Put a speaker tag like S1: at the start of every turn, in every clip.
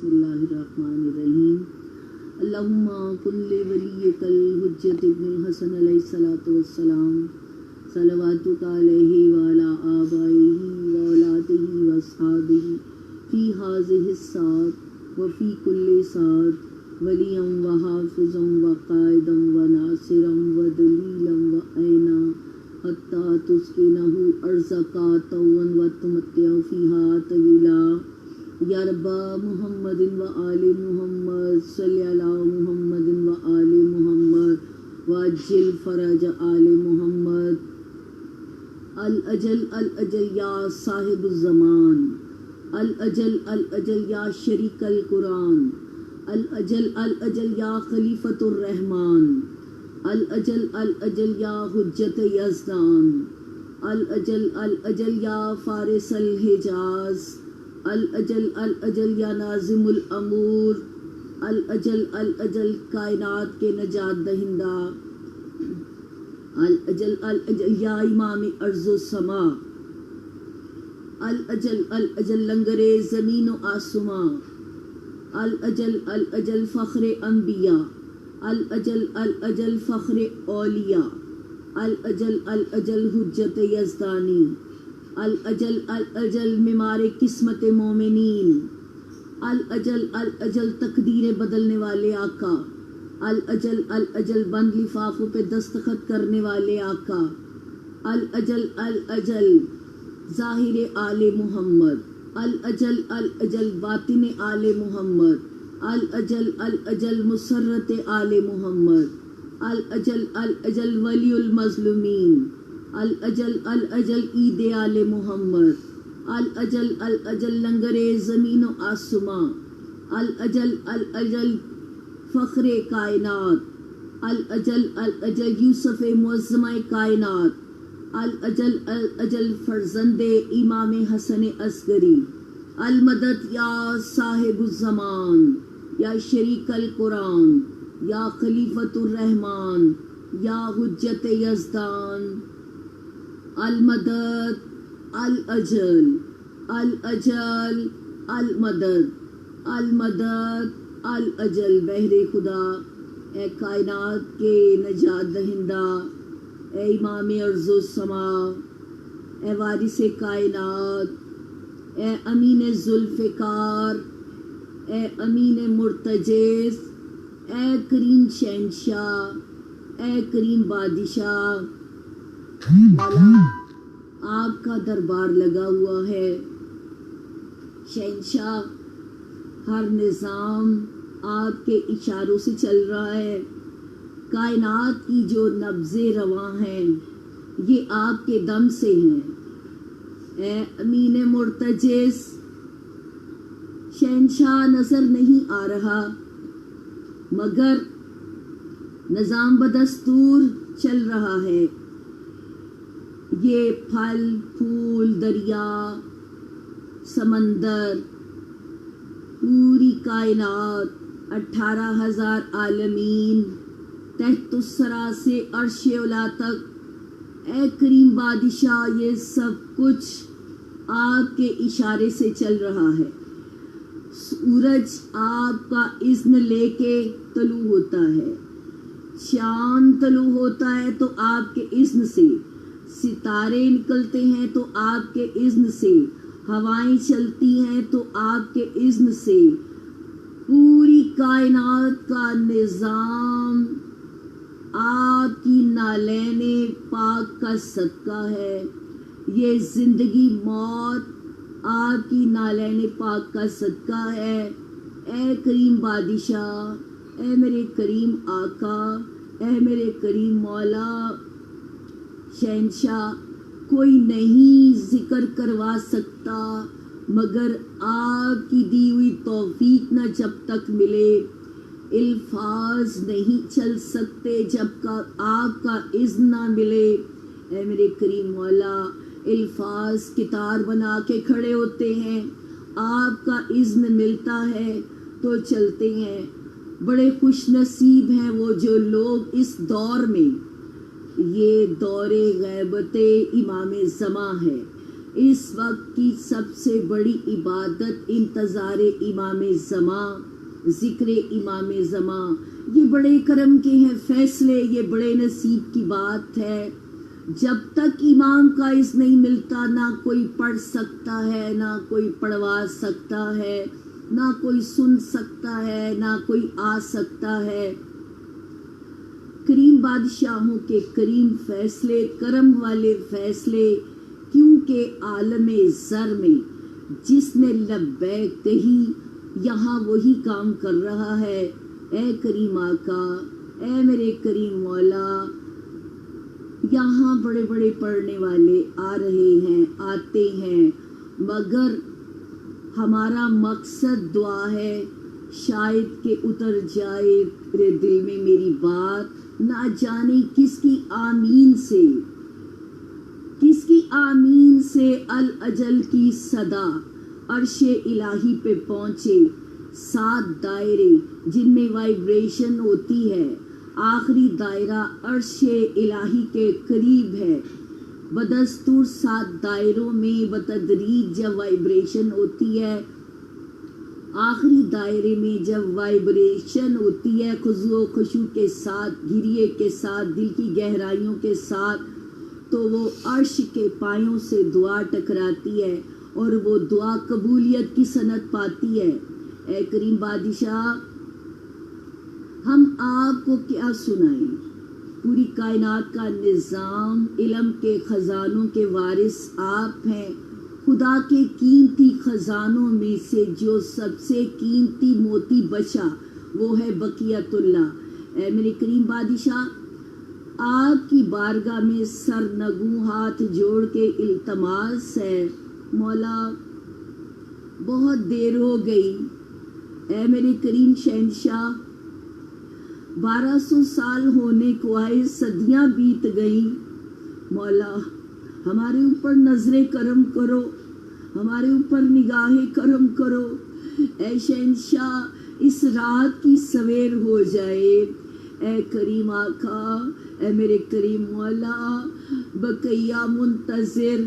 S1: بسم اللہ الرحمن الرحیم اللہم کل ولیک الحجۃ ابن الحسن علیہ الصلوۃ والسلام صلواتک علیہ وعلی آبائہ واولادہ واصحابہ فی ہذہ الساعۃ وفی کل ساعۃ ولیا وحافظا وقائدا وناصرا ودلیلا وعینا حتی تسکنہ ارضک طوعا وتمتع فیہا طویلا یا رب محمد و آل محمد صلی علی محمد و آل محمد وعجل فرج آل محمد الاجل الاجل یا صاحب الزمان الاجل الاجل یا شریک القرآن الاجل الاجل یا خلیفۃ الرحمن الاجل الاجل یا حجت یزدان الاجل الاجل یا فارس الحجاز الاجل الاجل یا ناظم الامور الاجل الاجل کائنات کے نجات دہندہ الاجل الاجل یا امام ارض و سما الاجل الاجل لنگر زمین و آسماں الاجل الاجل فخر انبیاء الاجل الاجل فخر اولیاء الاجل الاجل حجت یزدانی الاجل الاجل معمار قسمت مومنین الاجل الاجل تقدیر بدلنے والے آقا الاجل الاجل بند لفافوں پہ دستخط کرنے والے آقا الاجل الاجل ظاہر آل محمد الاجل الاجل باطن آل محمد الاجل الاجل مسرت آل محمد الاجل الاجل ولی المظلومین الاجل الاجل عید آل محمد الاجل الاجل لنگر زمین و آسماں الاجل الاجل فخر کائنات الاجل الاجل یوسف معظمہ کائنات الاجل الاجل فرزند امام حسن عسکری المدد یا صاحب الزمان یا شریک القرآن یا خلیفۃ الرحمن یا حجت یزدان المدد الاجل الاجل المدد المدد الاجل بحر خدا اے کائنات کے نجات دہندہ اے امام ارض و سما اے وارث کائنات اے امین ذوالفقار اے امین مرتجز اے کریم شہنشاہ اے کریم بادشاہ مولا آپ کا دربار لگا ہوا ہے شہنشاہ ہر نظام آپ کے اشاروں سے چل رہا ہے کائنات کی جو نبض رواں ہیں یہ آپ کے دم سے ہیں اے امین مرتجز شہنشاہ نظر نہیں آ رہا مگر نظام بدستور چل رہا ہے یہ پھل پھول دریا سمندر پوری کائنات 18,000 عالمین تحت الثری سے عرش اولی تک اے کریم بادشاہ یہ سب کچھ آپ کے اشارے سے چل رہا ہے سورج آپ کا اذن لے کے طلوع ہوتا ہے چاند طلوع ہوتا ہے تو آپ کے اذن سے ستارے نکلتے ہیں تو آپ کے اذن سے ہوائیں چلتی ہیں تو آپ کے اذن سے پوری کائنات کا نظام آپ کی نالین پاک کا صدقہ ہے یہ زندگی موت آپ کی نالین پاک کا صدقہ ہے اے کریم بادشاہ اے میرے کریم آقا اے میرے کریم مولا شہنشاہ کوئی نہیں ذکر کروا سکتا مگر آپ کی دی ہوئی توفیق نہ جب تک ملے الفاظ نہیں چل سکتے جب کا آپ کا اذن نہ ملے اے میرے کریم مولا الفاظ کتار بنا کے کھڑے ہوتے ہیں آپ کا اذن ملتا ہے تو چلتے ہیں بڑے خوش نصیب ہیں وہ جو لوگ اس دور میں یہ دور غیبت امام زمان ہے اس وقت کی سب سے بڑی عبادت انتظار امام زماں، ذکر امام زماں. یہ بڑے کرم کے ہیں فیصلے، یہ بڑے نصیب کی بات ہے. جب تک امام کا اس نہیں ملتا نہ کوئی پڑھ سکتا ہے، نہ کوئی پڑھوا سکتا ہے، نہ کوئی سن سکتا ہے، نہ کوئی آ سکتا ہے. کریم بادشاہوں کے کریم فیصلے، کرم والے فیصلے، کیونکہ عالم زر میں جس نے لبیک کہی یہاں وہی کام کر رہا ہے. اے کریم آقا، اے میرے کریم مولا، یہاں بڑے بڑے پڑھنے والے آ رہے ہیں، آتے ہیں، مگر ہمارا مقصد دعا ہے. شاید کہ اتر جائے میرے دل میں میری بات، نہ جانے کس کی آمین سے، کس کی آمین سے الاجل کی صدا عرش الہی پہ پہنچے. 7 دائرے جن میں وائبریشن ہوتی ہے، آخری دائرہ عرش الہی کے قریب ہے. بدستور 7 دائروں میں بتدریج جب وائبریشن ہوتی ہے، آخری دائرے میں جب وائبریشن ہوتی ہے خضوع و خشوع کے ساتھ، گریے کے ساتھ، دل کی گہرائیوں کے ساتھ، تو وہ عرش کے پایوں سے دعا ٹکراتی ہے اور وہ دعا قبولیت کی سند پاتی ہے. اے کریم بادشاہ، ہم آپ کو کیا سنائیں؟ پوری کائنات کا نظام، علم کے خزانوں کے وارث آپ ہیں. خدا کے قیمتی خزانوں میں سے جو سب سے قیمتی موتی بچا وہ ہے بقیت اللہ. اے میرے کریم بادشاہ، آپ کی بارگاہ میں سرنگوں ہاتھ جوڑ کے التماس ہے. مولا، بہت دیر ہو گئی. اے میرے کریم شہنشاہ، 1200 سال ہونے کو آئے، صدیاں بیت گئیں. مولا، ہمارے اوپر نظر کرم کرو، ہمارے اوپر نگاہ کرم کرو. اے شہنشاہ، اس رات کی سویر ہو جائے. اے کریم آقا، اے میرے کریم مولا، بقیہ منتظر،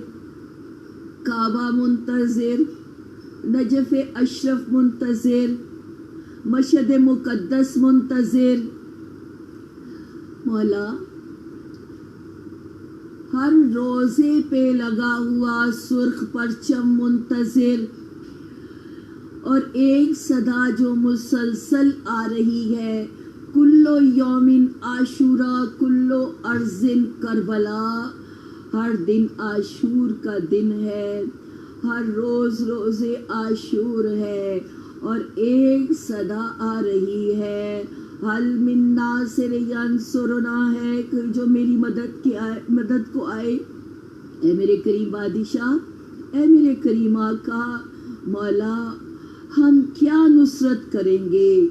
S1: کعبہ منتظر، نجف اشرف منتظر، مشہد مقدس منتظر. مولا، ہر روزے پہ لگا ہوا سرخ پرچم منتظر، اور ایک صدا جو مسلسل آ رہی ہے، کلو یومن عاشورا کلو ارزن کربلا. ہر دن عاشور کا دن ہے، ہر روز روز عاشور ہے، اور ایک صدا آ رہی ہے، حل من ناصر ینصرنا، ہے کہ جو میری مدد کو آئے. اے میرے کریم بادشاہ، اے میرے کریم آقا، مولا، ہم کیا نصرت کریں گے؟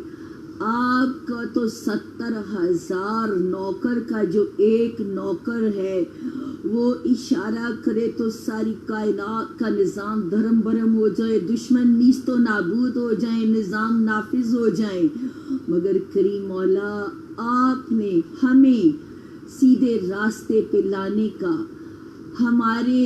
S1: آپ کا تو 70,000 نوکر کا جو ایک نوکر ہے وہ اشارہ کرے تو ساری کائنات کا نظام دھرم برم ہو جائے، دشمن نیست و نابود ہو جائیں، نظام نافذ ہو جائیں. مگر کریم مولا، آپ نے ہمیں سیدھے راستے پہ لانے کا، ہمارے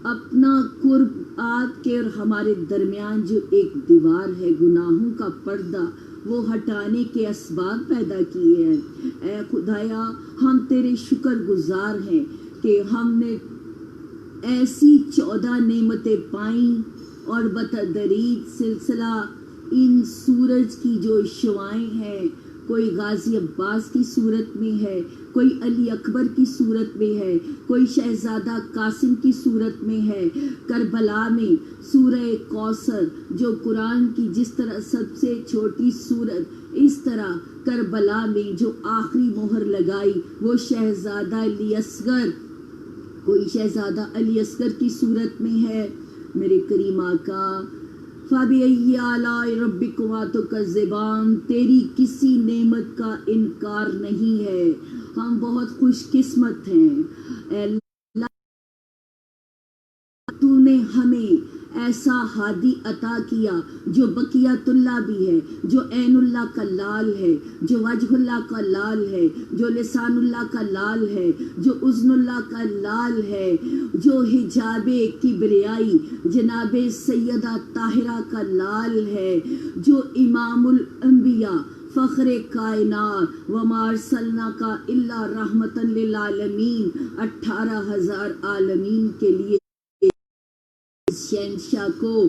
S1: اپنا قرب آپ کے اور ہمارے درمیان جو ایک دیوار ہے، گناہوں کا پردہ، وہ ہٹانے کے اسباب پیدا کیے ہیں. اے خدایا، ہم تیرے شکر گزار ہیں کہ ہم نے ایسی 14 نعمتیں پائیں، اور بتدریج سلسلہ ان سورج کی جو شعائیں ہیں، کوئی غازی عباس کی صورت میں ہے، کوئی علی اکبر کی صورت میں ہے، کوئی شہزادہ قاسم کی صورت میں ہے. کربلا میں سورہ کوثر جو قرآن کی جس طرح سب سے چھوٹی صورت، اس طرح کربلا میں جو آخری مہر لگائی وہ شہزادہ علی اصغر، کوئی شہزادہ علی اصغر کی صورت میں ہے. میرے کریم آقا، فَبِأَيِّ آلَاءِ رَبِّكُمَا تُكَذِّبَانِ، تیری کسی نعمت کا انکار نہیں ہے. ہم بہت خوش قسمت ہیں. اے اللہ، تو نے ہمیں ایسا ہادی عطا کیا جو بقیت اللہ بھی ہے، جو عین اللہ کا لال ہے، جو وجہ اللہ کا لال ہے، جو لسان اللہ کا لال ہے، جو اذن اللہ کا لال ہے، جو حجاب کبریائی جناب سیدہ طاہرہ کا لال ہے، جو امام الانبیاء فخر کائنات وما ارسلناک الا رحمتا للعالمین 18,000 عالمین کے لیے شہنشاہ کو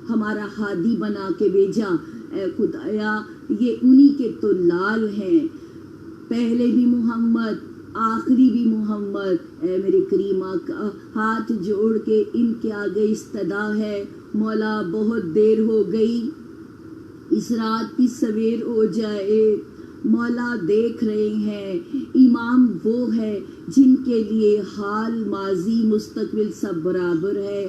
S1: ہمارا ہادی بنا کے بھیجا۔ اے خدایا یہ انہی کے تو لال ہیں، پہلے بھی محمد آخری بھی محمد۔ اے میرے کریم آقا ہاتھ جوڑ کے ان کے آگے استدا ہے، مولا بہت دیر ہو گئی، اس رات کی سویر ہو جائے، مولا دیکھ رہے ہیں امام وہ ہے جن کے لیے حال ماضی مستقبل سب برابر ہے،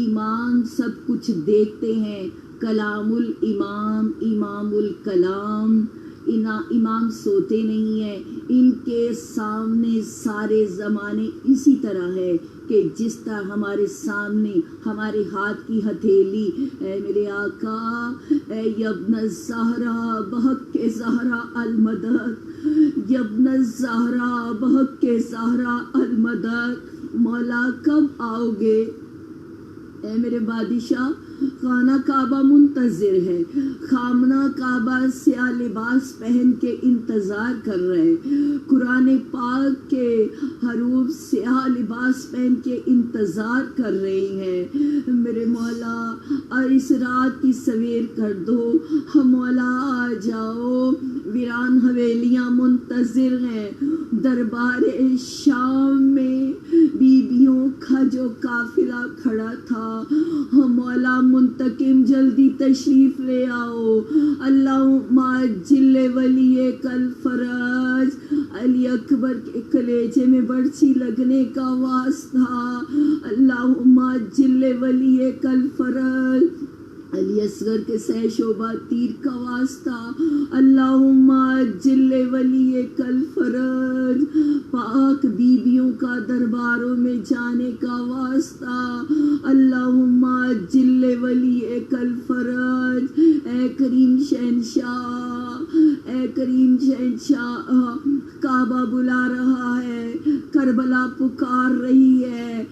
S1: امام سب کچھ دیکھتے ہیں، کلام الامام امام الکلام، امام سوتے نہیں ہیں، ان کے سامنے سارے زمانے اسی طرح ہے کہ جس طرح ہمارے سامنے ہمارے ہاتھ کی ہتھیلی۔ اے میرے آقا اے یبن الزہرا بحق کے زہرا المدد، یبن الزہرا بحق کے زہرا المدد، مولا کب آؤ گے؟ اے میرے بادشاہ خانہ کعبہ منتظر ہے، خامنہ کعبہ سیاہ لباس پہن کے انتظار کر رہے، قرآن پاک کے حروف سیاہ لباس پہن کے انتظار کر رہے ہیں۔ میرے مولا اور اس رات کی سویر کر دو، مولا آ جاؤ، ویران حویلیاں منتظر ہیں، دربار شام میں بیبیوں کا جو قافلہ کھڑا تھا، مولا منتقم جلدی تشریف لے آؤ، اللہم عجل ولی کل فرج، علی اکبر کے کلیجے میں برچی لگنے کا واسطہ، اللہم عجل ولی کل فرج، علی اصغر کے سہ شعبہ تیر کا واسطہ، اللہم عجل ولی کل فرج، پاک بیبیوں کا درباروں میں جانے کا واسطہ، اللہم عجل ولی کل فرج۔ اے کریم شہنشاہ، اے کریم شہنشاہ، کعبہ بلا رہا ہے، کربلا پکار رہی ہے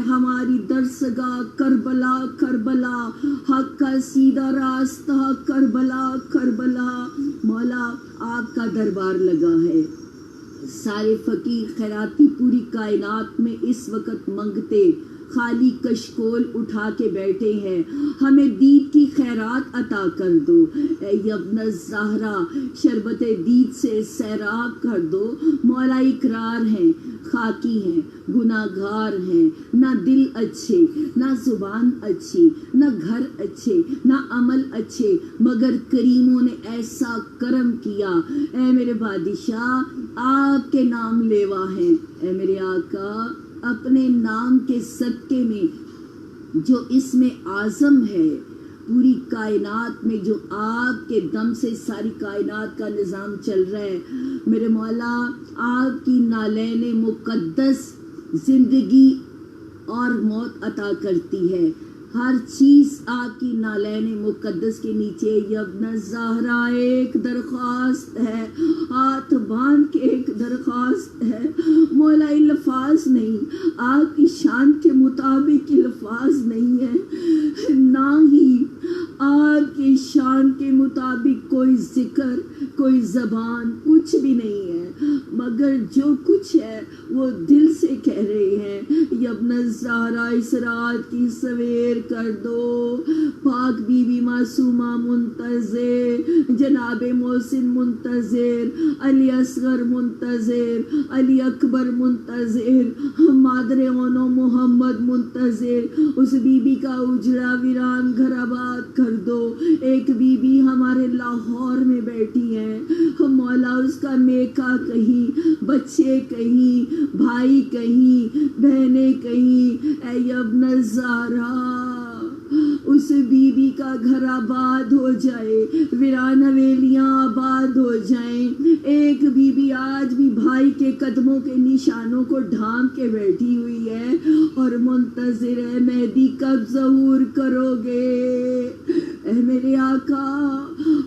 S1: ہماری درسگاہ کربلا، کربلا حق کا سیدھا راستہ، کربلا کربلا، مولا آپ کا دربار لگا ہے، سارے فقیر خیراتی پوری کائنات میں اس وقت منگتے خالی کشکول اٹھا کے بیٹھے ہیں، ہمیں دید کی خیرات عطا کر دو، اے ابن الزہرا شربت دید سے سیراب کر دو، مولا اقرار ہیں، خاکی ہیں، گناہگار ہیں، نہ دل اچھے، نہ زبان اچھی، نہ گھر اچھے، نہ عمل اچھے، مگر کریموں نے ایسا کرم کیا، اے میرے بادشاہ آپ کے نام لیوا ہیں، اے میرے آقا اپنے نام کے صدقے میں جو اسم اعظم ہے، پوری کائنات میں جو آپ کے دم سے ساری کائنات کا نظام چل رہا ہے، میرے مولا آپ کی نالین مقدس زندگی اور موت عطا کرتی ہے، ہر چیز آپ کی نالین مقدس کے نیچے۔ یبن الزہرا ایک درخواست ہے، ہاتھ باندھ کے ایک درخواست ہے، مولا الفاظ نہیں، آپ کی شان کے مطابق الفاظ نہیں ہے، نہ ہی آپ کی شان کے مطابق کوئی ذکر، کوئی زبان، کچھ بھی نہیں ہے، مگر جو کچھ ہے وہ دل سے کہہ رہے ہیں۔ یبن الزہرا اس رات کی سویر کر دو، پاک بی بی معصومہ منتظر، جناب محسن منتظر، علی اصغر منتظر، علی اکبر منتظر، مادر اونو محمد منتظر، اس بی بی کا اجڑا ویران گھر آباد کر دو۔ ایک بی بی ہمارے لاہور میں بیٹھی ہے، مولا اس کا میکا کہیں، بچے کہیں، بھائی کہیں، بہنیں کہیں، اے ابن الزہرا اس بیوی کا گھر آباد ہو جائے، ویران حویلیاں آباد ہو جائیں۔ ایک بیوی آج بھی بھائی کے قدموں کے نشانوں کو ڈھانپ کے بیٹھی ہوئی ہے اور منتظر ہے مہدی کب ظہور کرو گے۔ اے میرے آقا،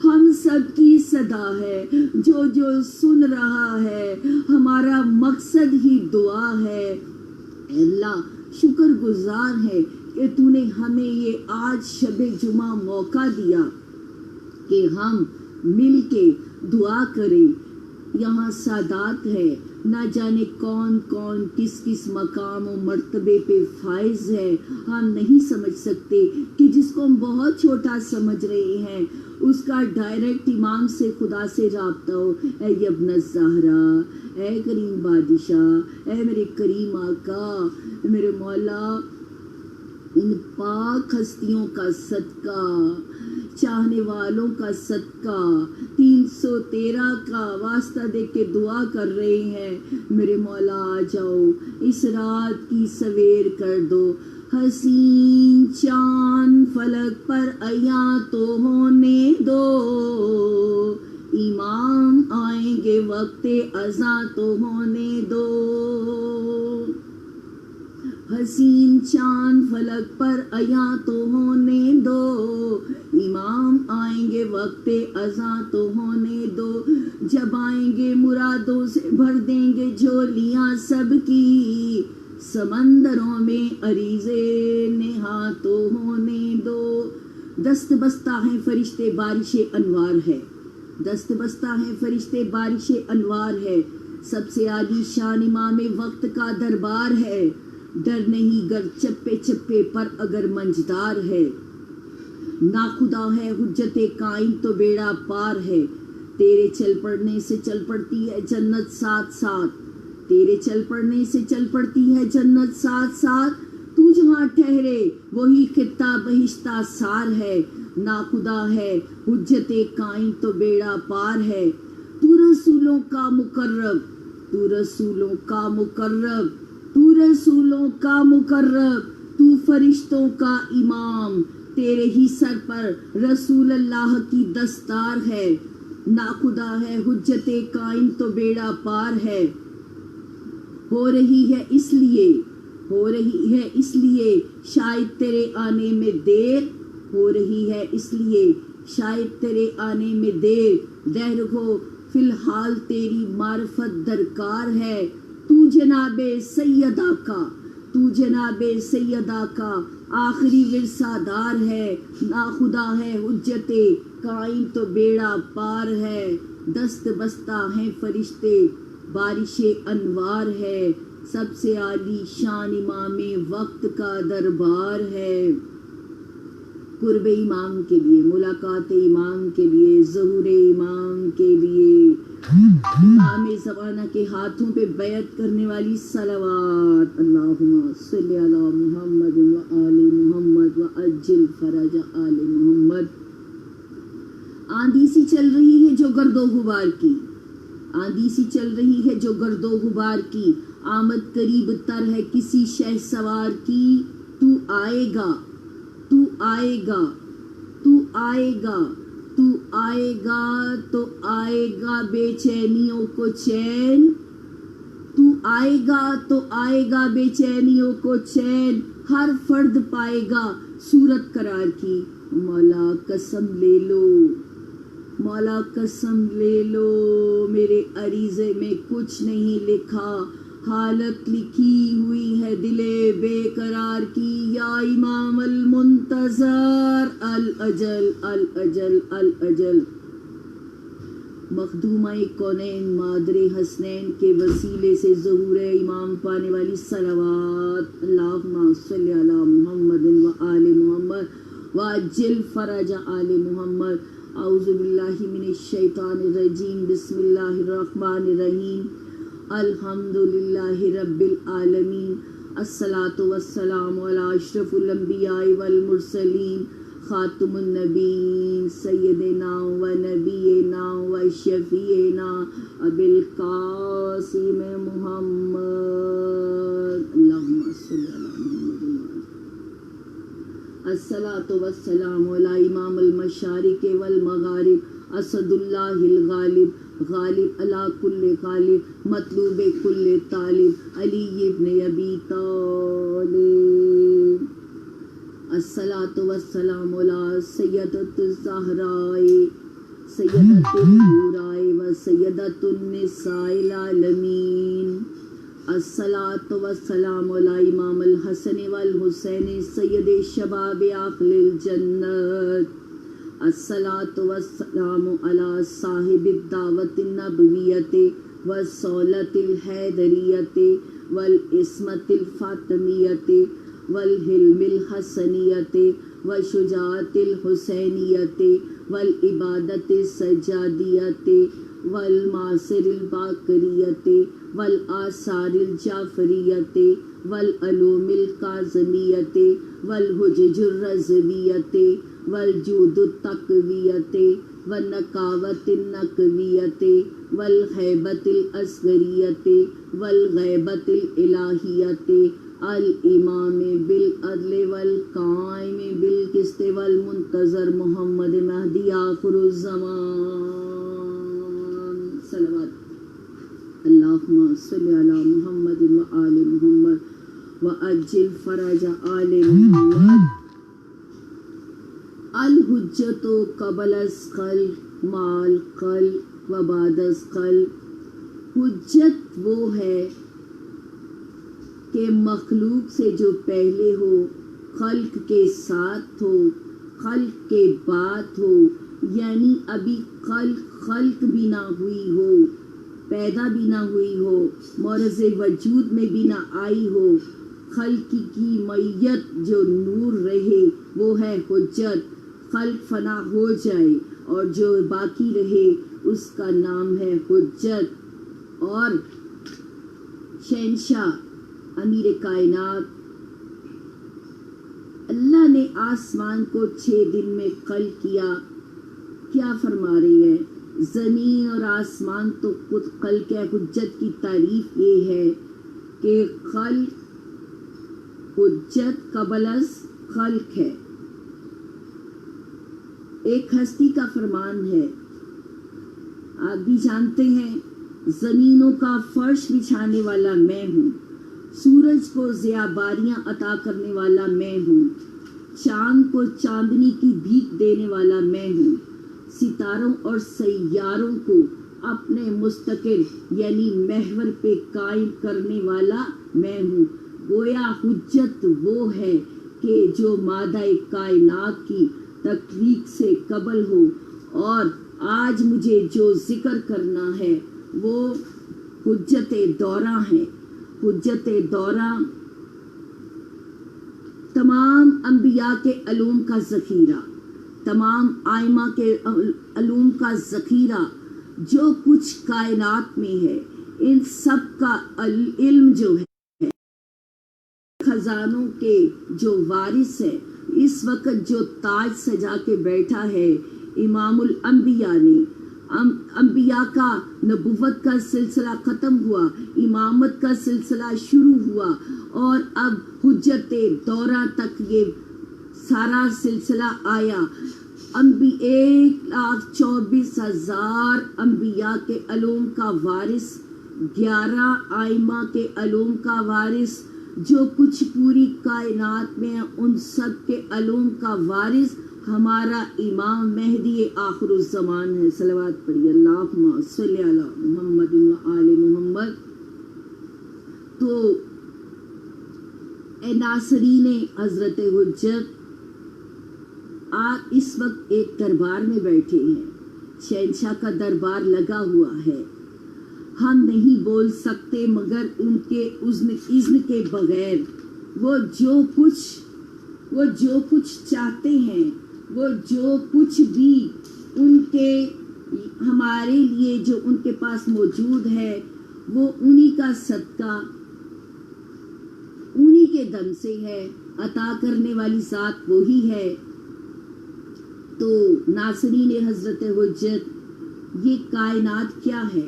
S1: ہم سب کی صدا ہے، جو جو سن رہا ہے، ہمارا مقصد ہی دعا ہے۔ اے اللہ، شکر گزار ہے کہ تو نے ہمیں یہ آج شب جمعہ موقع دیا کہ ہم مل کے دعا کریں۔ یہاں سادات ہے، نہ جانے کون کون کس کس مقام و مرتبے پہ فائز ہے، ہم نہیں سمجھ سکتے کہ جس کو ہم بہت چھوٹا سمجھ رہے ہیں اس کا ڈائریکٹ امام سے، خدا سے رابطہ ہو۔ اے ابن الزہرا، اے کریم بادشاہ، اے میرے کریم آقا، میرے مولا، ان پاک ہستیوں کا صدقہ، چاہنے والوں کا صدقہ، 313 کا واسطہ دے کے دعا کر رہے ہیں۔ میرے مولا آ جاؤ، اس رات کی سویر کر دو، حسین چاند فلک پر عیاں تو ہونے دو، امام آئیں گے وقت اذاں تو ہونے دو، حسین چاند فلک پر عیاں تو ہونے دو، امام آئیں گے وقت اذاں تو ہونے دو، جب آئیں گے مرادوں سے بھر دیں گے جھولیاں سب کی، سمندروں میں عریضے نہاں تو ہونے دو۔ دست بستہ ہیں فرشتے بارش انوار ہے، دست بستہ ہیں فرشتے بارش انوار ہے، سب سے عالی شان امام وقت کا دربار ہے، ڈر نہیں گر چپے چپے پر اگر منجدار ہے، ناخدا ہے حجت قائم تو بیڑا پار ہے، تیرے چل پڑنے سے چل پڑتی ہے جنت ساتھ ساتھ، تیرے چل پڑنے سے چل پڑتی ہے جنت ساتھ ساتھ، تو جہاں ٹھہرے وہی خطہ بہشتہ سار ہے، ناخدا ہے حجت قائم تو بیڑا پار ہے، تو رسولوں کا مقرب، تو رسولوں کا مقرب، تو رسولوں کا مقرب، تو فرشتوں کا امام، تیرے ہی سر پر رسول اللہ کی دستار ہے، ناخدا ہے حجت قائم تو بیڑا پار ہے، ہو رہی ہے اس لیے، ہو رہی ہے اس لیے شاید تیرے آنے میں دیر، ہو رہی ہے اس لیے شاید تیرے آنے میں دیر، دہر ہو فی الحال تیری معرفت درکار ہے، تو جناب سیدہ کا، تو جناب سیدہ کا آخری ورثہ دار ہے، ناخدا ہے حجت قائم تو بیڑا پار ہے، دست بستہ ہیں فرشتے بارش انوار ہے، سب سے عالی شان امام وقت کا دربار ہے۔ قرب امام کے لیے، ملاقات امام کے لیے، ظہور امام کے لیے، امام زمانہ کے ہاتھوں پہ بیعت کرنے والی صلوات، اللہم صلی علی محمد و آل محمد و عجل فرج آل محمد۔ آندھی سی چل رہی ہے جو گرد و غبار کی، آندھی سی چل رہی ہے جو گرد و غبار کی، آمد قریب تر ہے کسی شہ سوار کی، تو آئے گا، تو آئے گا، تو آئے گا، تو آئے گا، تو آئے گا بے چینیوں کو چین، تو آئے گا، تو آئے گا بے چینیوں کو چین، ہر فرد پائے گا صورت قرار کی، مولا قسم لے لو، مولا قسم لے لو، میرے عریضے میں کچھ نہیں لکھا، حالت لکھی ہوئی ہے دل بے قرار کی، یا امام المنتظر الاجل الاجل الاجل، مخدومہ کونین مادر حسنین کے وسیلے سے ظہور امام پانے والی صلوات، اللہم صلی علی محمد و آل محمد وعجل فرج آل محمد۔ اعوذ باللہ من الشیطان الرجیم، بسم اللہ الرحمن الرحیم، الحمدللہ رب العالمین، الصلاۃ والسلام علی اشرف الانبیاء والمرسلین، خاتم النبیین، سیدنا و نبینا و شفیعنا ابی القاسم محمد، اللہم صلی علی محمد۔ الصلاۃ والسلام علی امام المشارق والمغارب اسد اللہ الغالب غالب علی کل غالب مطلوب کل طالب علی ابن ابی طالب. الصلاۃ والسلام علی سیدۃ الزہراء سیدۃ الحوراء و سیدۃ النساء العالمین. الصلاۃ والسلام علی امام الحسن والحسین سید شباب اہل الجنت. الصلاۃ والسلام علی صاحب الدعوت النبویۃ والصولۃ الحیدریۃ والعصمۃ الفاطمیۃ والحلم الحسنیۃ والشجاعۃ الحسینیۃ والعبادۃ السجادیۃ والمعاصر الباقریۃ والآثار الجعفریۃ والعلوم الکاظمیۃ والحجج الرضویۃ والجود التقویۃ والنقاوۃ النقویۃ والہیبۃ الاصغریۃ والغیبۃ الالہیۃ الامام بالعدل والقائم بالقسط والمنتظر محمد مہدی آخر الزمان. صلوات اللہم صلی علی محمد وآل محمد وعجل فرج آل محمد. الحجت قبل از خلق مال خلق و بعد از خلق. حجت وہ ہے کہ مخلوق سے جو پہلے ہو، خلق کے ساتھ ہو، خلق کے بعد ہو، یعنی ابھی خلق بھی نہ ہوئی ہو، پیدا بھی نہ ہوئی ہو، معرض وجود میں بھی نہ آئی ہو. خلق کی میت جو نور رہے وہ ہے حجت. خلق فنا ہو جائے اور جو باقی رہے اس کا نام ہے حجت. اور شہنشاہ امیر کائنات اللہ نے آسمان کو 6 دن میں خلق کیا. کیا فرما رہی ہے؟ زمین اور آسمان تو خود خلق ہے. حجت کی تعریف یہ ہے کہ خلق حجت قبل از خلق ہے. ایک ہستی کا فرمان ہے، آپ بھی جانتے ہیں، زمینوں کا فرش بچھانے والا میں ہوں، سورج کو ضیاء باریاں عطا کرنے والا میں ہوں، چاند کو چاندنی کی بھیک دینے والا میں ہوں، ستاروں اور سیاروں کو اپنے مستقل یعنی محور پہ قائم کرنے والا میں ہوں. گویا حجت وہ ہے کہ جو مادہ کائنات کی تخلیق سے قبل ہو. اور آج مجھے جو ذکر کرنا ہے وہ حجت دورہ ہے. حجت دورہ تمام انبیاء کے علوم کا ذخیرہ، تمام ائمہ کے علوم کا ذخیرہ، جو کچھ کائنات میں ہے ان سب کا علم جو ہے، خزانوں کے جو وارث ہے، اس وقت جو تاج سجا کے بیٹھا ہے امام الانبیاء نے. انبیاء کا نبوت کا سلسلہ ختم ہوا، امامت کا سلسلہ شروع ہوا، اور اب حجت دورہ تک یہ سارا سلسلہ آیا. 1,24,000 انبیاء کے علوم کا وارث، 11 ائمہ کے علوم کا وارث، جو کچھ پوری کائنات میں ہیں ان سب کے علوم کا وارث ہمارا امام مہدی آخر الزمان ہے. صلوات پڑھیے اللہم صلی علی محمد و آل محمد. تو اے ناصرین حضرت حجت، آپ اس وقت ایک دربار میں بیٹھے ہیں، شہنشاہ کا دربار لگا ہوا ہے. ہم نہیں بول سکتے مگر ان کے اذن کے بغیر. وہ جو کچھ چاہتے ہیں، وہ جو کچھ بھی ان کے ہمارے لیے جو ان کے پاس موجود ہے، وہ انہی کا صدقہ، انہی کے دم سے ہے. عطا کرنے والی ذات وہی ہے. تو ناصرین حضرت حجت، یہ کائنات کیا ہے؟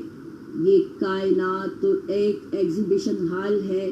S1: یہ کائنات تو ایک ایگزیبیشن ہال ہے.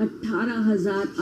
S1: 18,000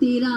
S1: 13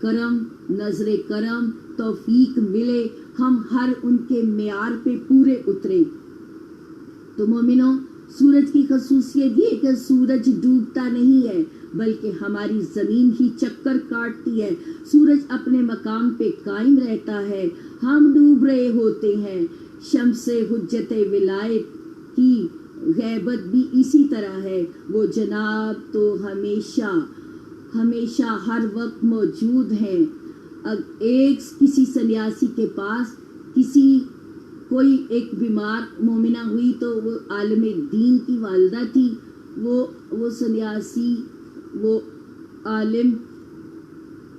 S1: کرم، نظر کرم، توفیق ملے، ہم ہر ان کے معیار پہ پورے اترے۔ تو مومنوں، سورج کی خصوصیت یہ کہ سورج ڈوبتا نہیں ہے بلکہ ہماری زمین ہی چکر کاٹتی ہے۔ سورج اپنے مقام پہ قائم رہتا ہے، ہم ڈوب رہے ہوتے ہیں۔ شمس حجت ولایت کی غیبت بھی اسی طرح ہے، وہ جناب تو ہمیشہ ہر وقت موجود ہیں۔ کسی سنیاسی کے پاس کوئی ایک بیمار مومنہ ہوئی تو وہ عالم دین کی والدہ تھی، وہ سنیاسی، وہ عالم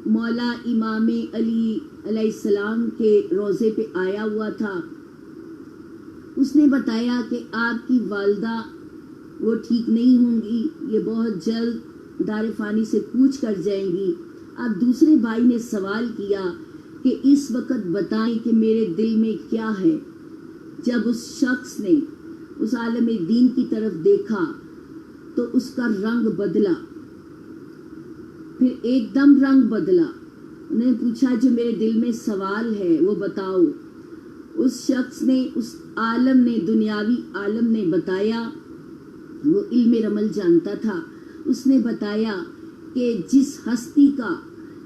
S1: مولا امام علی علیہ السلام کے روضے پہ آیا ہوا تھا۔ اس نے بتایا کہ آپ کی والدہ وہ ٹھیک نہیں ہوں گی، یہ بہت جلد دار فانی سے کوچ کر جائیں گی۔ اب دوسرے بھائی نے سوال کیا کہ اس وقت بتائیں کہ میرے دل میں کیا ہے۔ جب اس شخص نے اس عالم دین کی طرف دیکھا تو اس کا رنگ بدلا، پھر ایک دم رنگ بدلا۔ انہوں نے پوچھا جو میرے دل میں سوال ہے وہ بتاؤ۔ اس شخص نے، اس عالم نے، دنیاوی عالم نے بتایا، وہ علم رمل جانتا تھا۔ اس نے بتایا کہ جس ہستی کا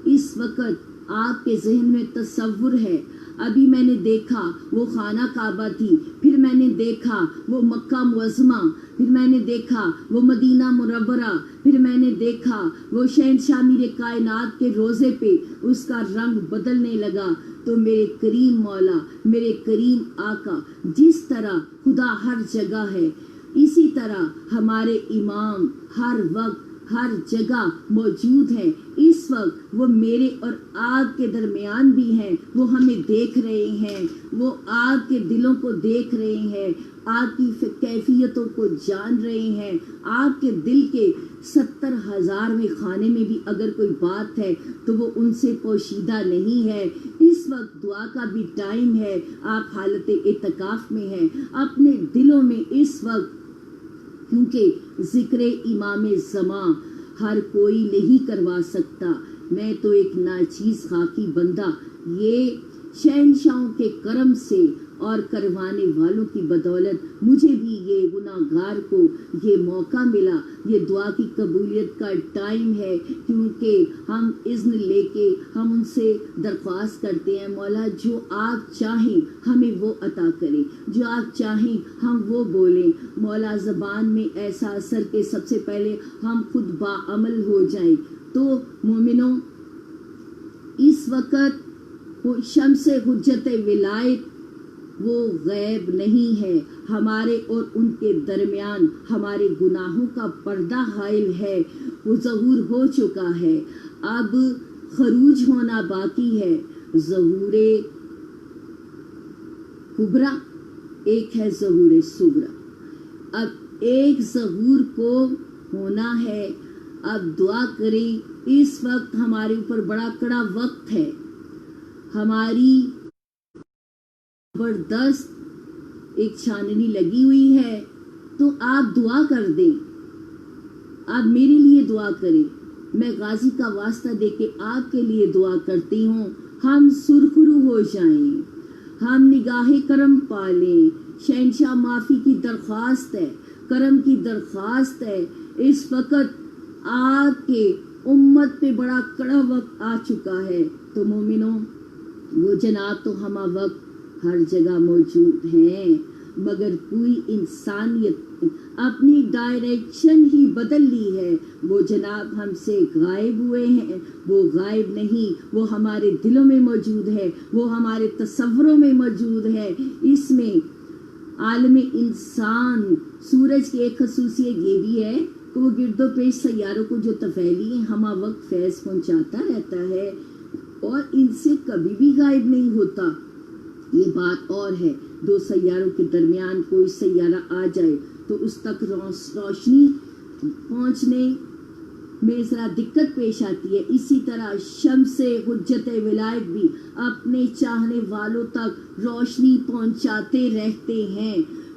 S1: اس وقت آپ کے ذہن میں تصور ہے، ابھی میں نے دیکھا وہ خانہ کعبہ تھی، پھر میں نے دیکھا وہ مکہ معظمہ، پھر میں نے دیکھا وہ مدینہ منورہ، پھر میں نے دیکھا وہ شہنشاہ میرے کائنات کے روضے پہ اس کا رنگ بدلنے لگا۔ تو میرے کریم مولا، میرے کریم آقا، جس طرح خدا ہر جگہ ہے، اسی طرح ہمارے امام ہر وقت ہر جگہ موجود ہیں۔ اس وقت وہ میرے اور آپ کے درمیان بھی ہیں، وہ ہمیں دیکھ رہے ہیں، وہ آپ کے دلوں کو دیکھ رہے ہیں، آپ کی کیفیتوں کو جان رہے ہیں۔ آپ کے دل کے 70,000ویں خانے میں بھی اگر کوئی بات ہے تو وہ ان سے پوشیدہ نہیں ہے۔ اس وقت دعا کا بھی ٹائم ہے، آپ حالت اعتکاف میں ہیں، اپنے دلوں میں اس وقت، کیونکہ ذکر امام زمان ہر کوئی نہیں کروا سکتا، میں تو ایک ناچیز خاکی بندہ، یہ شہنشاہوں کے کرم سے اور کروانے والوں کی بدولت مجھے بھی یہ گناہگار کو یہ موقع ملا۔ یہ دعا کی قبولیت کا ٹائم ہے، کیونکہ ہم اذن لے کے ہم ان سے درخواست کرتے ہیں، مولا جو آپ چاہیں ہمیں وہ عطا کریں، جو آپ چاہیں ہم وہ بولیں۔ مولا زبان میں ایسا اثر کہ سب سے پہلے ہم خود باعمل ہو جائیں۔ تو مومنوں، اس وقت وہ شمس حجت ولایت وہ غیب نہیں ہے، ہمارے اور ان کے درمیان ہمارے گناہوں کا پردہ حائل ہے، وہ ظہور ہو چکا ہے، اب خروج ہونا باقی ہے۔ ظہور کبریٰ، ایک ہے ظہور صغریٰ۔ اب ایک ظہور کو ہونا ہے، اب دعا کریں۔ اس وقت ہمارے اوپر بڑا کڑا وقت ہے، ہماری زبردست ایک چھاننی لگی ہوئی ہے، تو آپ دعا کر دیں، آپ میرے لیے دعا کریں، میں غازی کا واسطہ دے کے آپ کے لیے دعا کرتی ہوں۔ ہم سرخرو ہو جائیں، ہم نگاہ کرم پالیں۔ شہنشاہ معافی کی درخواست ہے، کرم کی درخواست ہے۔ اس وقت آپ کے امت پہ بڑا کڑا وقت آ چکا ہے، تو مومنوں، وہ جناب تو ہمہ وقت ہر جگہ موجود ہیں، مگر پوری انسانیت اپنی ڈائریکشن ہی بدل لی ہے۔ وہ جناب ہم سے غائب ہوئے ہیں، وہ غائب نہیں، وہ ہمارے دلوں میں موجود ہے، وہ ہمارے تصوروں میں موجود ہے۔ اس میں عالم انسان سورج کی ایک خصوصیت یہ بھی ہے کہ وہ گرد و پیش سیاروں کو جو تفیلی ہیں ہمہ وقت فیض پہنچاتا رہتا ہے اور ان سے کبھی بھی غائب نہیں ہوتا۔ یہ بات اور ہے، دو سیاروں کے درمیان کوئی سیارہ آ جائے تو اس تک روشنی پہنچنے میں ذرا دقت پیش آتی ہے۔ اسی طرح شمس حجت ولایت بھی اپنے چاہنے والوں تک روشنی پہنچاتے رہتے ہیں۔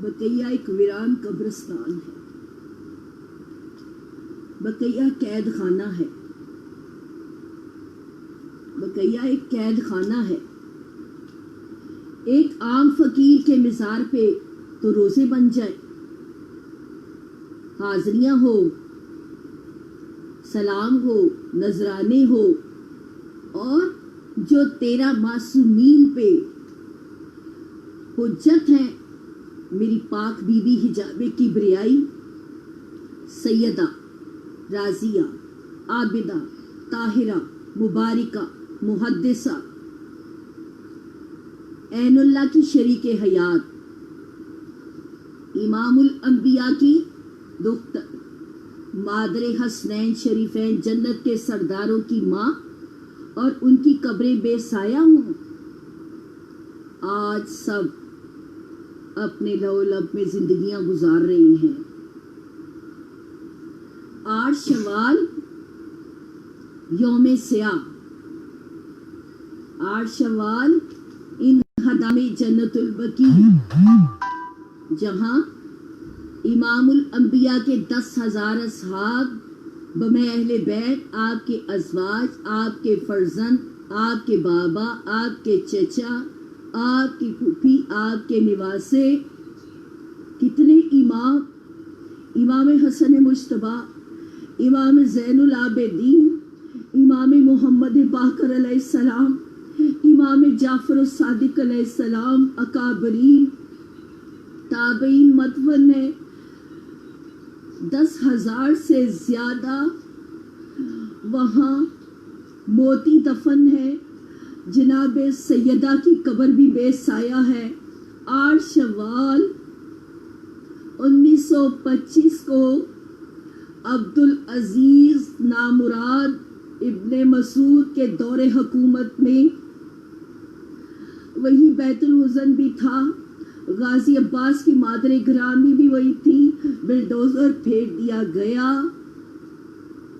S1: بقیہ ایک ویران قبرستان ہے، بقیہ قید خانہ ہے، بقیہ ایک قید خانہ ہے۔ ایک عام فقیر کے مزار پہ تو روزے بن جائے، حاضریاں ہو، سلام ہو، نذرانے ہو، اور جو 13 معصومین پہ حجت ہیں، میری پاک بی بی حجاب کبریائی سیدہ راضیہ عابدہ طاہرہ مبارکہ محدثہ عین اللہ کی شریک حیات، امام الانبیاء کی دختر، مادر حسنین شریفین جنت کے سرداروں کی ماں، اور ان کی قبریں بے سایہ ہوں۔ آج سب اپنے لو لب میں زندگیاں گزار رہی ہیں۔ 8 شوال یوم سیاہ، 8 شوال ان حدام جنت البقیع، جہاں امام الانبیاء کے 10,000 اصحاب بمِ اہل بیت، آپ کے ازواج، آپ کے فرزند، آپ کے بابا، آپ کے چچا، آپ کی پھوپھی، آپ کے نواسے، کتنے امام حسن مجتبیٰ، امام زین العابدین، امام محمد باقر علیہ السلام، امام جعفر الصادق علیہ السلام، اکابرین، تابعین مدفون ہے۔ 10,000 سے زیادہ وہاں موتی دفن ہے۔ جناب سیدہ کی قبر بھی بے سایہ ہے۔ 8 شوال 1925 کو عبدالعزیز نامراد ابن مسعود کے دور حکومت میں وہی بیت الحزن بھی تھا، غازی عباس کی مادر گرامی بھی وہی تھی، بلڈوزر پھینک دیا گیا،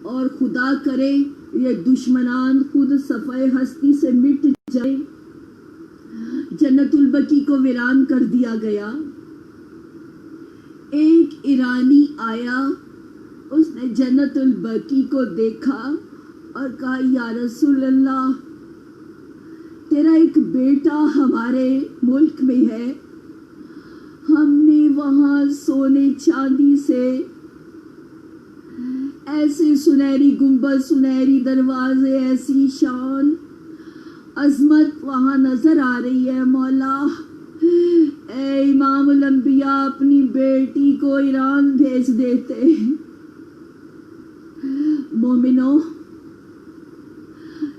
S1: اور خدا کرے یہ دشمنان خود صفحہ ہستی سے مٹ جائے۔ جنت البقیع کو ویران کر دیا گیا۔ ایک ایرانی آیا، اس نے جنت البقیع کو دیکھا اور کہا یا رسول اللہ، تیرا ایک بیٹا ہمارے ملک میں ہے، ہم نے وہاں سونے چاندی سے ایسے سنہری گنبد، سنہری دروازے، ایسی شان عظمت وہاں نظر آ رہی ہے، مولا اے امام الانبیاء اپنی بیٹی کو ایران بھیج دیتے۔ مومنوں،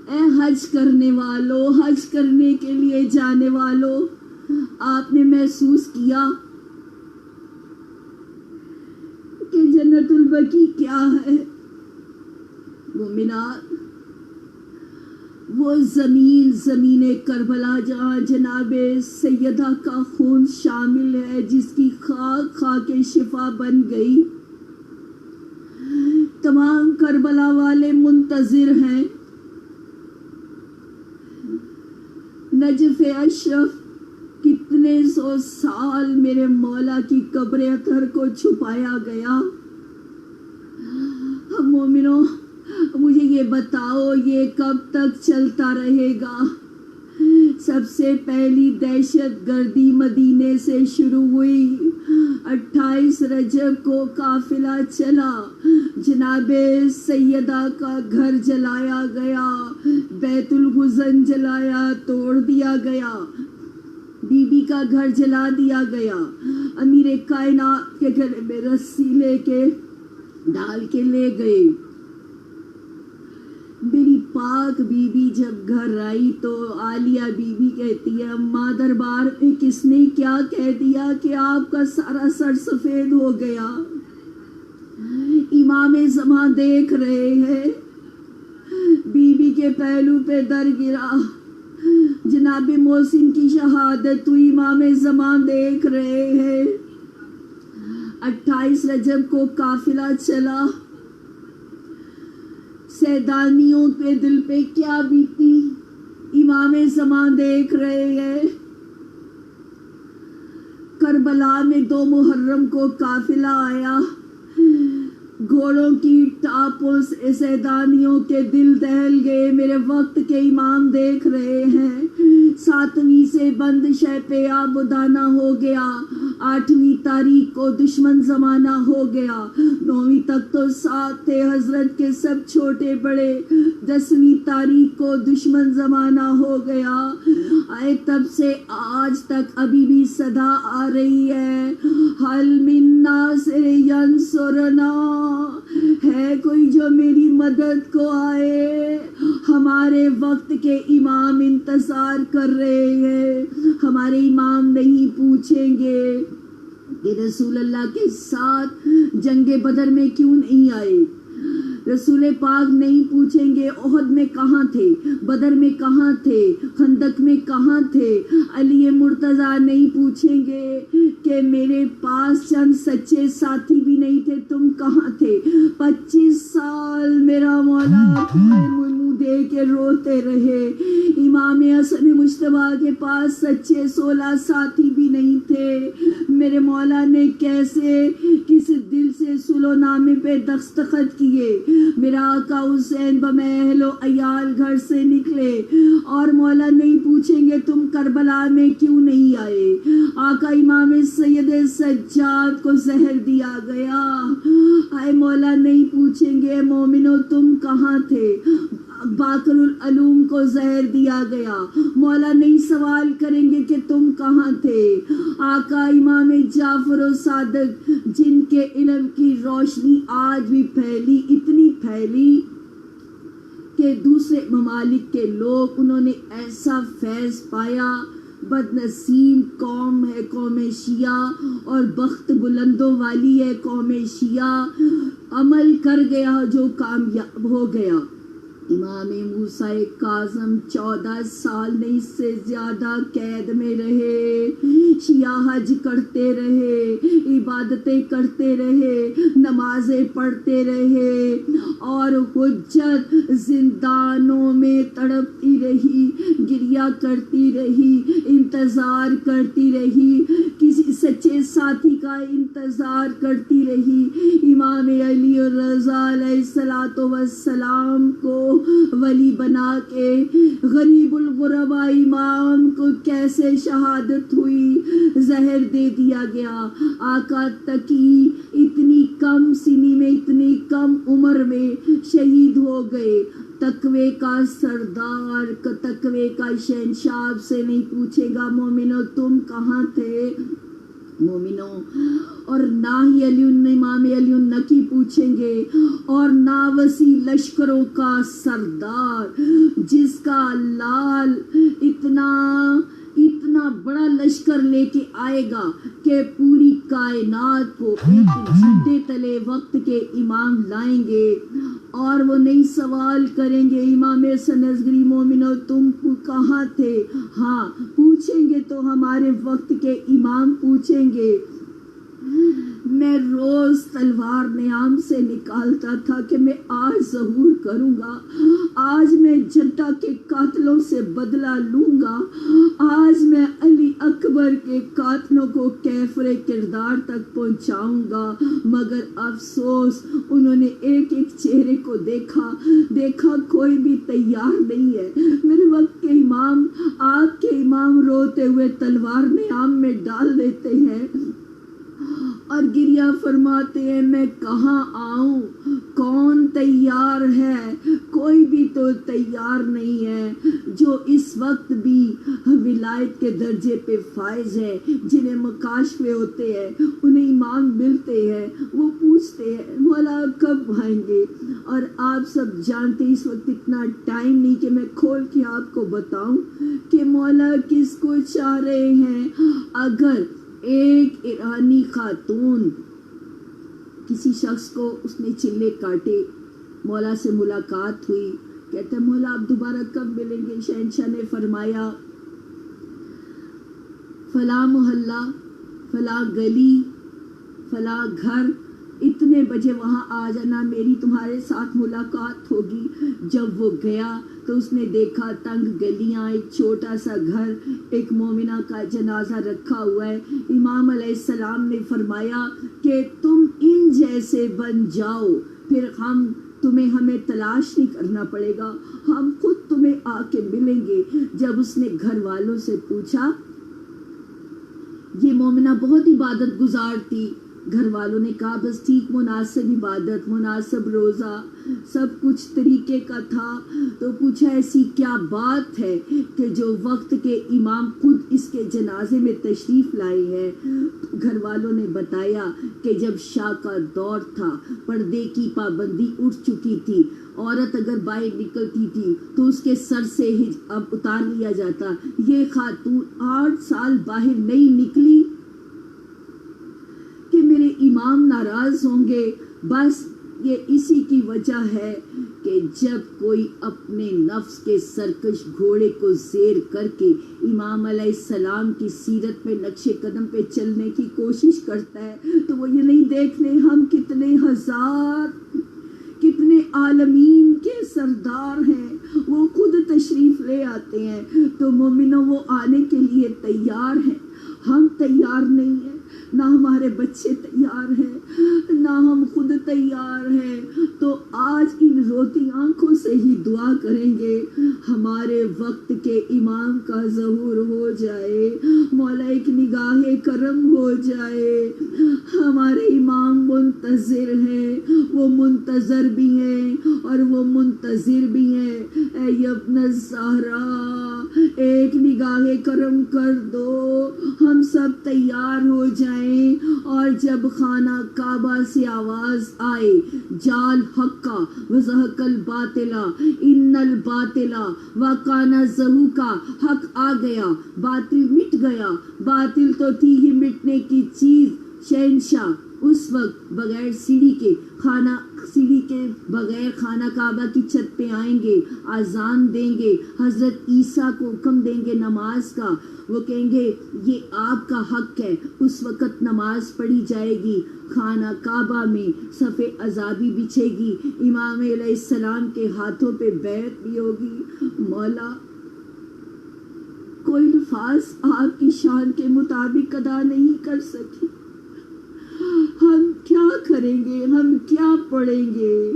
S1: اے حج کرنے والوں، حج کرنے کے لیے جانے والوں، آپ نے محسوس کیا کہ جنت البقیع کیا ہے؟ مومنات، وہ زمین کربلا جہاں جناب سیدہ کا خون شامل ہے، جس کی خاک خاک شفا بن گئی۔ تمام کربلا والے منتظر ہیں۔ نجف اشرف کتنے 100 سال میرے مولا کی قبر اطہر کو چھپایا گیا۔ مومنوں، مجھے یہ بتاؤ یہ کب تک چلتا رہے گا؟ سب سے پہلی دہشت گردی مدینے سے شروع ہوئی۔ 28 رجب کو قافلہ چلا، جناب سیدہ کا گھر جلایا گیا، بیت الحزن جلایا، توڑ دیا گیا، بی بی کا گھر جلا دیا گیا، امیر کائنات کے گھر میں رسی لے کے ڈال کے لے گئے۔ میری پاک بی بی جب گھر آئی تو عالیہ بی بی کہتی ہے، اماں دربار میں کس نے کیا کہہ دیا کہ آپ کا سارا سر سفید ہو گیا؟ امام زمان دیکھ رہے ہیں۔ بی بی کے پہلو پہ در گرا، جناب محسن کی شہادت ہوئی، امام زمان دیکھ رہے ہیں۔ 28 رجب کو قافلہ چلا، سیدانیوں کے دل پہ کیا بیتی، امام زمان دیکھ رہے ہیں۔ کربلا میں 2 محرم کو قافلہ آیا، گھوڑوں کی ٹاپوں سے سیدانیوں کے دل دہل گئے۔ میرے وقت کے امام دیکھ رہے ہیں، 7ویں سے بند شہ پہ آبدانہ ہو گیا، 8ویں تاریخ کو دشمن زمانہ ہو گیا، 9ویں تک تو ساتھ تھے حضرت کے سب چھوٹے بڑے، 10ویں تاریخ کو دشمن زمانہ ہو گیا۔ آئے تب سے آج تک ابھی بھی صدا آ رہی ہے، حل من ناصر ینصرنا، ہے کوئی جو میری مدد کو آئے؟ ہمارے وقت کے امام انتظار کر رہے ہیں، ہمارے امام نہیں پوچھیں گے کہ رسول اللہ کے ساتھ جنگ بدر میں کیوں نہیں آئے، رسول پاک نہیں پوچھیں گے احد میں کہاں تھے، بدر میں کہاں تھے، خندق میں کہاں تھے، علی مرتضیٰ نہیں پوچھیں گے کہ میرے پاس چند سچے ساتھی بھی نہیں تھے، تم کہاں تھے؟ 25 سال میرا مولا منہ دے کے روتے رہے، امام حسن مجتبیٰ کے پاس سچے 16 ساتھی بھی نہیں تھے، میرے مولا نے کیسے کس دل سے سلو نامے پہ دستخط کیے، میرا آقا حسین بمہل و عیال گھر سے نکلے، اور مولا نہیں پوچھیں گے تم کربلا میں کیوں نہیں آئے؟ آقا امام سید سجاد کو زہر دیا گیا، آئے مولا نہیں پوچھیں گے مومنو تم کہاں تھے؟ باقر العلوم کو زہر دیا گیا، مولا نہیں سوال کریں گے کہ تم کہاں تھے؟ آقا امام جعفر و صادق جن کے علم کی روشنی آج بھی پھیلی، اتنی پھیلی کہ دوسرے ممالک کے لوگ انہوں نے ایسا فیض پایا، بد نصیب قوم ہے قوم شیعہ، اور بخت بلندوں والی ہے قوم شیعہ، عمل کر گیا جو کامیاب ہو گیا۔ امام موسیٰ کاظم 14 سال نہیں سے زیادہ قید میں رہے، شیعہ حج کرتے رہے، عبادتیں کرتے رہے، نمازیں پڑھتے رہے، اور حجت زندانوں میں تڑپتی رہی، گریہ کرتی رہی، انتظار کرتی رہی، کسی سچے ساتھی کا انتظار کرتی رہی۔ امام علی الرضا علیہ السلام کو ولی بنا کے غریب الغرباء امام کو کیسے شہادت ہوئی، زہر دے دیا گیا۔ آقا تقی اتنی کم سنی میں، اتنی کم عمر میں شہید ہو گئے۔ تقوی کا سردار، تقوی کا شہنشاہ آپ سے نہیں پوچھے گا مومنو تم کہاں تھے، مومنوں، اور نہ ہی امام علی النقی پوچھیں گے، اور نہ وسیع لشکروں کا سردار جس کا لال اتنا بڑا لشکر لے کے آئے گا کہ پوری کائنات کو ایک جھنڈے تلے وقت کے امام لائیں گے، اور وہ نہیں سوال کریں گے امام حسن اصغری مومنو تم کہاں تھے، ہاں پوچھیں گے تو ہمارے وقت کے امام پوچھیں گے۔ میں روز تلوار نیام سے نکالتا تھا کہ میں آج ظہور کروں گا، آج میں جدہ کے قاتلوں سے بدلہ لوں گا، آج میں علی اکبر کے قاتلوں کو کیفر کردار تک پہنچاؤں گا، مگر افسوس انہوں نے ایک ایک چہرے کو دیکھا کوئی بھی تیار نہیں ہے۔ میرے وقت کے امام، آپ کے امام روتے ہوئے تلوار نیام میں ڈال دیتے ہیں اور گریہ فرماتے ہیں میں کہاں آؤں، کون تیار ہے؟ کوئی بھی تو تیار نہیں ہے۔ جو اس وقت بھی ولایت کے درجے پہ فائز ہے، جنہیں مکاشفے ہوتے ہیں، انہیں امام ملتے ہیں، وہ پوچھتے ہیں مولا کب آئیں گے؟ اور آپ سب جانتے اس وقت اتنا ٹائم نہیں کہ میں کھول کے آپ کو بتاؤں کہ مولا کس کو چاہ رہے ہیں۔ اگر ایک ایرانی خاتون کسی شخص کو اس نے چلے کاٹے، مولا سے ملاقات ہوئی، کہتے ہیں مولا آپ دوبارہ کب ملیں گے؟ شہنشاہ نے فرمایا فلاں محلہ، فلاں گلی، فلاں گھر، اتنے بجے وہاں آ جانا، میری تمہارے ساتھ ملاقات ہوگی۔ جب وہ گیا تو اس نے دیکھا تنگ گلیاں، ایک چھوٹا سا گھر، ایک مومنہ کا جنازہ رکھا ہوا ہے۔ امام علیہ السلام نے فرمایا کہ تم ان جیسے بن جاؤ، پھر ہمیں تلاش نہیں کرنا پڑے گا، ہم خود تمہیں آ کے ملیں گے۔ جب اس نے گھر والوں سے پوچھا، یہ مومنہ بہت عبادت گزار تھی، گھر والوں نے کہا بس ٹھیک، مناسب عبادت، مناسب روزہ، سب کچھ طریقے کا تھا۔ تو پوچھا ایسی کیا بات ہے کہ جو وقت کے امام خود اس کے جنازے میں تشریف لائے ہیں؟ گھر والوں نے بتایا کہ جب شاہ کا دور تھا، پردے کی پابندی اٹھ چکی تھی، عورت اگر باہر نکلتی تھی تو اس کے سر سے اب اتار لیا جاتا۔ یہ خاتون 8 سال باہر نہیں نکلی کہ میرے امام ناراض ہوں گے۔ بس یہ اسی کی وجہ ہے کہ جب کوئی اپنے نفس کے سرکش گھوڑے کو زیر کر کے امام علیہ السلام کی سیرت پہ، نقش قدم پہ چلنے کی کوشش کرتا ہے تو وہ یہ نہیں دیکھنے ہم کتنے ہزار، کتنے عالمین کے سردار ہیں، وہ خود تشریف لے آتے ہیں۔ تو مومنوں وہ آنے کے لیے تیار ہیں، ہم تیار نہیں ہیں، نہ ہمارے بچے تیار ہیں، نہ ہم خود تیار ہیں۔ تو آج ان روتی آنکھوں سے ہی دعا کریں گے ہمارے وقت کے امام کا ظہور ہو جائے، مولا ایک نگاہ کرم ہو جائے۔ ہمارے امام منتظر ہیں، وہ منتظر بھی ہیں اور وہ منتظر بھی ہیں۔ اے ابن الزہرا، ایک نگاہ کرم کر دو، ہم سب تیار ہو جائیں، اور جب خانہ کعبہ سے آواز آئے جال حقا وزہق الباطلا ان الباطلا وکان زہوقا، حق آ گیا، باطل مٹ گیا۔ باطل تو تھی ہی مٹنے کی چیز، شہنشاہ اس وقت بغیر سیڑھی کے بغیر خانہ کعبہ کی چھت پہ آئیں گے، اذان دیں گے، حضرت عیسیٰ کو حکم دیں گے نماز کا، وہ کہیں گے یہ آپ کا حق ہے، اس وقت نماز پڑھی جائے گی، خانہ کعبہ میں صف عذابی بچھے گی، امام علیہ السلام کے ہاتھوں پہ بیعت بھی ہوگی۔ مولا کوئی الفاظ آپ کی شان کے مطابق ادا نہیں کر سکے، ہم کیا کریں گے، ہم کیا پڑھیں گے،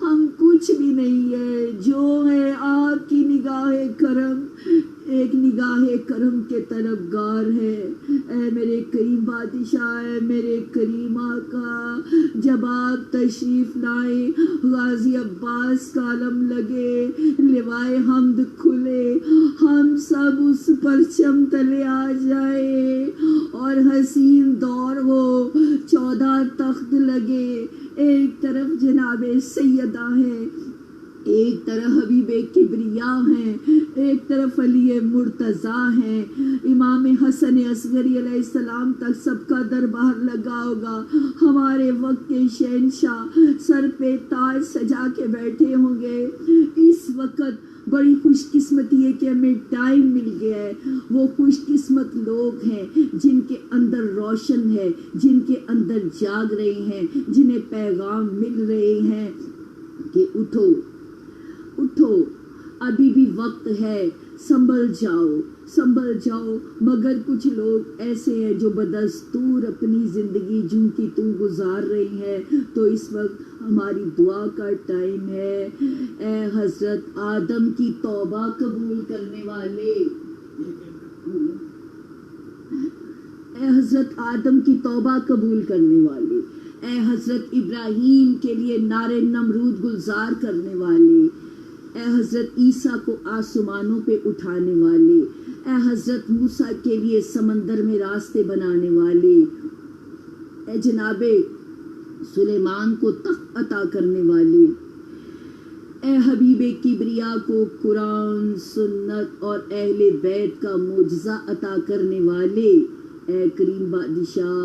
S1: ہم کچھ بھی نہیں ہے، جو ہے آپ کی نگاہ کرم، ایک نگاہ کرم کے طلبگار ہے۔ اے میرے کریم بادشاہ، اے میرے کریم آقا، جب آپ تشریف لائے، غازی عباس کا علم لگے، لوائے حمد کھلے، ہم سب اس پرچم تلے آ جائے اور حسین دور ہو، 14 تخت لگے، ایک طرف جناب سیدہ ہے، ایک طرف حبیب کبریا ہیں، ایک طرف علی مرتضیٰ ہیں، امام حسن اصغری علیہ السلام تک سب کا دربار لگا ہوگا، ہمارے وقت کے شہنشاہ سر پہ تاج سجا کے بیٹھے ہوں گے۔ اس وقت بڑی خوش قسمتی ہے کہ ہمیں ٹائم مل گیا ہے۔ وہ خوش قسمت لوگ ہیں جن کے اندر روشن ہے، جن کے اندر جاگ رہے ہیں، جنہیں پیغام مل رہے ہیں کہ اٹھو اٹھو، ابھی بھی وقت ہے، سنبھل جاؤ سنبھل جاؤ۔ مگر کچھ لوگ ایسے ہیں جو بدستور اپنی زندگی جن کی تم گزار رہی ہے۔ تو اس وقت ہماری دعا کا ٹائم ہے۔ اے حضرت آدم کی توبہ قبول کرنے والے، اے حضرت آدم کی توبہ قبول کرنے والے، اے حضرت ابراہیم کے لیے نعرے نمرود گلزار کرنے والے، اے حضرت عیسیٰ کو آسمانوں پہ اٹھانے والے، اے حضرت موسیٰ کے لیے سمندر میں راستے بنانے والے، اے جناب سلیمان کو تخت عطا کرنے والے، اے حبیب کبریا کو قرآن، سنت اور اہل بیت کا معجزہ عطا کرنے والے، اے کریم بادشاہ،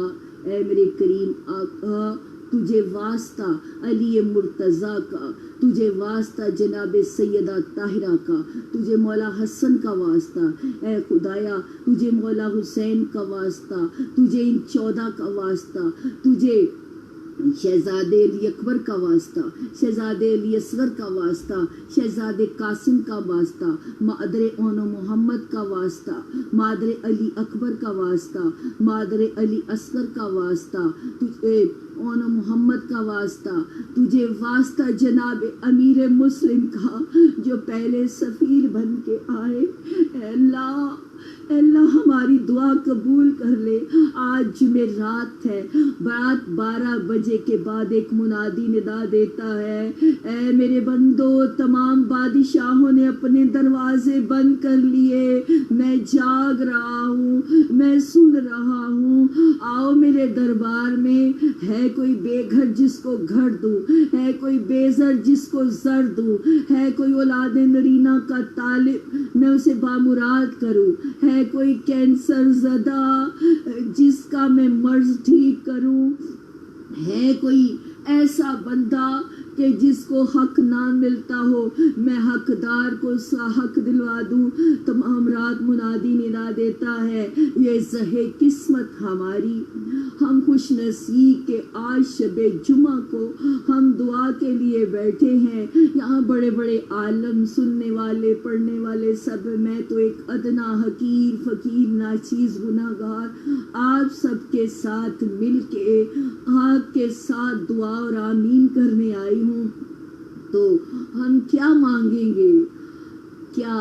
S1: اے میرے کریم آقا، تجھے واسطہ علی مرتضیٰ کا، تجھے واسطہ جناب سیدہ طاہرہ کا، تجھے مولا حسن کا واسطہ، اے خدایا تجھے مولا حسین کا واسطہ، تجھے ان 14 کا واسطہ، تجھے شہزادے علی اکبر کا واسطہ، شہزادے علی اصغر کا واسطہ، شہزادے قاسم کا واسطہ، مادر اون محمد کا واسطہ، مادر علی اکبر کا واسطہ، مادر علی اصغر کا واسطہ، تجھے اون محمد کا واسطہ، تجھے واسطہ جناب امیر مسلم کا جو پہلے سفیر بن کے آئے۔ اے اللہ، اے اللہ ہماری دعا قبول کر لے۔ آج جمعرات ہے، رات 12 بجے کے بعد ایک منادی ندا دیتا ہے، اے میرے بندو، تمام بادشاہوں نے اپنے دروازے بند کر لیے، میں جاگ رہا ہوں، میں سن رہا ہوں، آؤ میرے دربار میں۔ ہے کوئی بے گھر جس کو گھر دوں، ہے کوئی بے زر جس کو زر دوں، ہے کوئی اولاد نرینہ کا طالب میں اسے بامراد کروں، ہے کوئی کینسر زدہ جس کا میں مرض ٹھیک کروں، ہے کوئی ایسا بندہ کہ جس کو حق نہ ملتا ہو میں حقدار کو اس کا حق دلوا دوں۔ تمام رات منادی ندا دیتا ہے، یہ زہے قسمت ہماری، ہم خوش نصیب کہ آج شب جمعہ کو ہم دعا کے لیے بیٹھے ہیں۔ یہاں بڑے بڑے عالم، سننے والے، پڑھنے والے سب، میں تو ایک ادنا حقیر فقیر ناچیز گناہگار آپ سب کے ساتھ مل کے آپ کے ساتھ دعا اور آمین کرنے آئی ہوں۔ تو ہم کیا مانگیں گے؟ کیا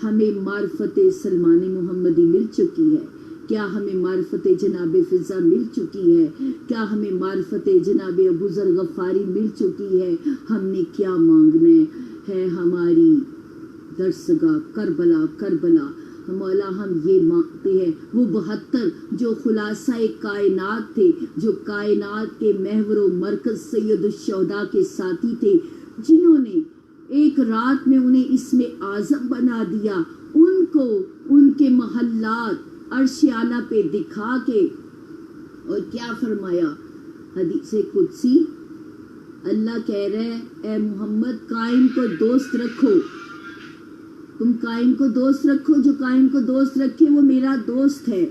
S1: ہمیں معرفت سلمان محمدی مل چکی ہے؟ کیا ہمیں معرفت جناب فضا مل چکی ہے؟ کیا ہمیں معرفت جناب ابو ذر غفاری مل چکی ہے؟ ہم نے کیا مانگنا ہے؟ ہماری درسگاہ کربلا، کربلا مولا ہم یہ مانگتے ہیں، وہ 72 جو خلاصہ کائنات تھے، جو کائنات کے محور و مرکز سید الشہداء کے ساتھی تھے، جنہوں نے ایک رات میں انہیں اسم اعظم بنا دیا، ان کو ان کے محلات عرش اعلیٰ پہ دکھا کے اور کیا فرمایا؟ حدیث قدسی اللہ کہہ رہے اے محمد قائم کو دوست رکھو، تم قائم کو دوست رکھو، جو قائم کو دوست رکھے وہ میرا دوست ہے۔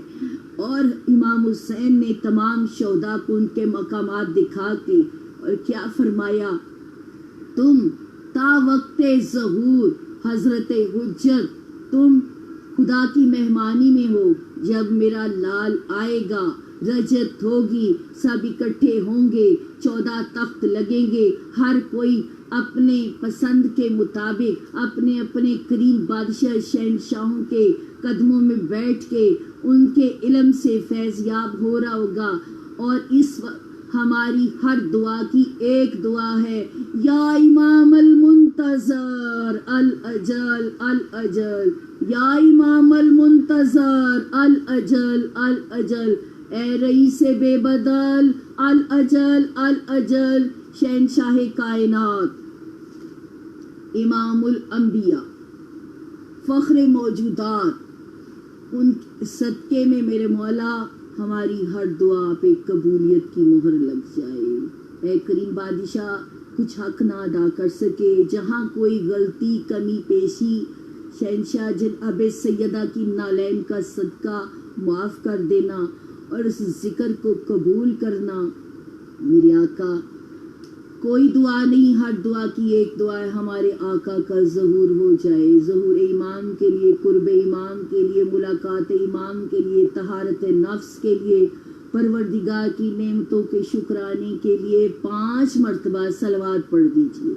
S1: اور امام حسین نے تمام شہداء کو ان کے مقامات دکھا کے اور کیا فرمایا؟ تم تا وقت ظہور حضرت حجت تم خدا کی مہمانی میں ہو، جب میرا لال آئے گا رجت ہوگی، سب اکٹھے ہوں گے، 14 تخت لگیں گے، ہر کوئی اپنے پسند کے مطابق اپنے اپنے قریب بادشاہ شہنشاہوں کے قدموں میں بیٹھ کے ان کے علم سے فیض یاب ہو رہا ہوگا۔ اور اس وقت ہماری ہر دعا کی ایک دعا ہے، یا امام المنتظر الاجل الاجل، یا امام المنتظر الاجل الاجل، اے رئیس بے بدل الاجل الاجل، شہنشاہ کائنات، امام الانبیاء، فخر موجودات، ان صدقے میں میرے مولا ہماری ہر دعا پہ قبولیت کی مہر لگ جائے۔ اے کریم بادشاہ، کچھ حق نہ ادا کر سکے، جہاں کوئی غلطی کمی پیشی شہنشاہ جناب سیدہ کی نالین کا صدقہ معاف کر دینا اور اس ذکر کو قبول کرنا۔ میرے آقا کوئی دعا نہیں، ہر دعا کی ایک دعا ہے، ہمارے آقا کا ظہور ہو جائے، ظہور امام کے لیے، قرب امام کے لیے، ملاقات امام کے لیے، طہارت نفس کے لیے، پروردگار کی نعمتوں کے شکرانے کے لیے 5 مرتبہ صلوات پڑھ دیجیے۔